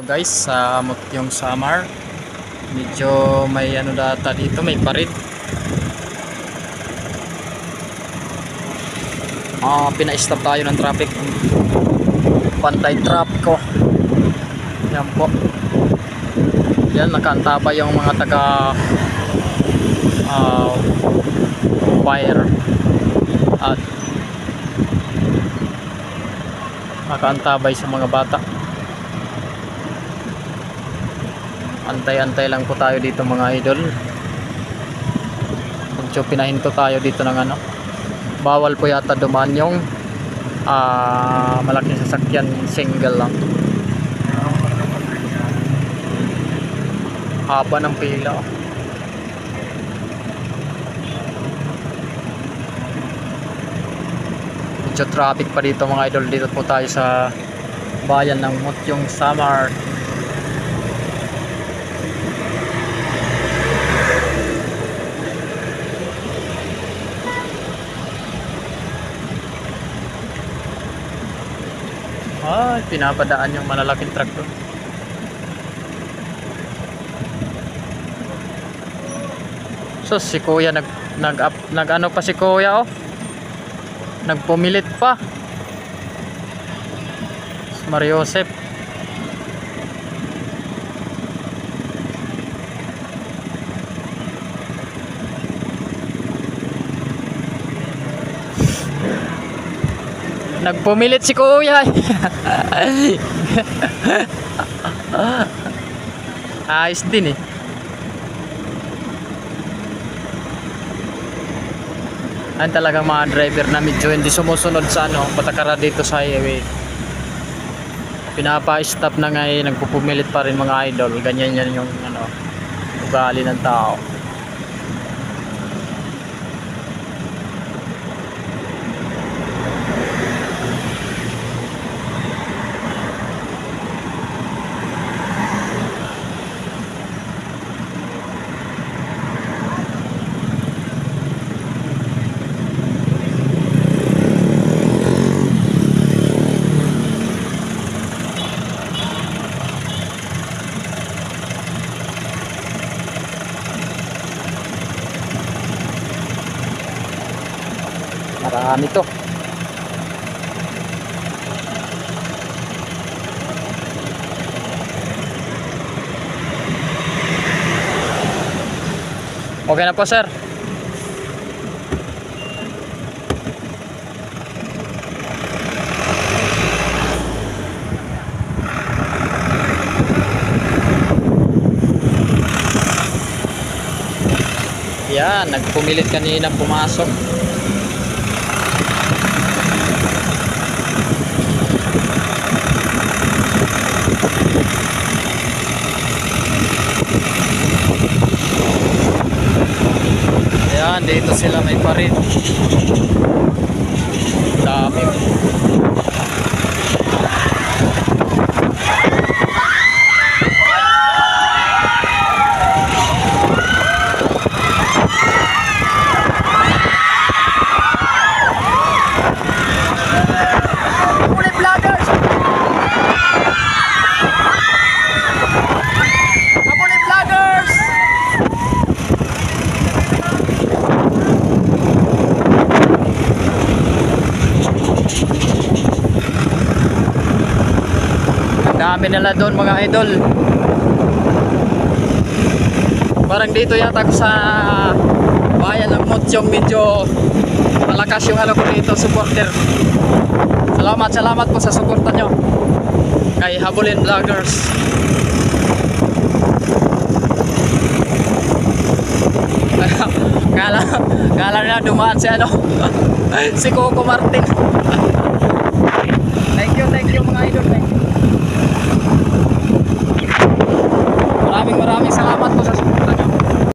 guys sa Mutyong Samar. Medyo may ano data dito, may parid. Pina-stop tayo ng traffic. Pantay traffic ko. Yan po. Yan, nakaantaba yung mga taga fire at nakaantabay sa mga bata. Antay-antay lang po tayo dito mga idol. Medyo pinahinto tayo dito ng ano. Bawal po yata dumaan yung malaking sasakyan, single lang. Haba ng pila. Medyo traffic pa dito mga idol. Dito po tayo sa bayan ng Mutyong Samar. Pinapadaan yung malalaking truck doon. So si kuya nag ano pa si kuya, oh. Nagpumilit pa. Mario Joseph. Nagpumilit si kuya. Ayos din eh. Ang talagang mga driver na medyo hindi sumusunod sa ano, patakara dito sa highway. Pinapa-stop na nga eh, nagpupumilit pa rin mga idol. Ganyan yan yung ano, ugali ng tao. Marami to. Okay na po, sir. Yan, nagpumilit kanina pumasok. Yan, dito sila may parid. Dami. Dami nila doon mga idol. Parang dito yata ako sa bayan ng Mutyong, medyo malakas yung ano ko dito, supporter. Salamat po sa suporta nyo kay Habulin Vloggers. Kala na dumaan si ano si Coco Martin. Thank you mga idol. Maraming salamat po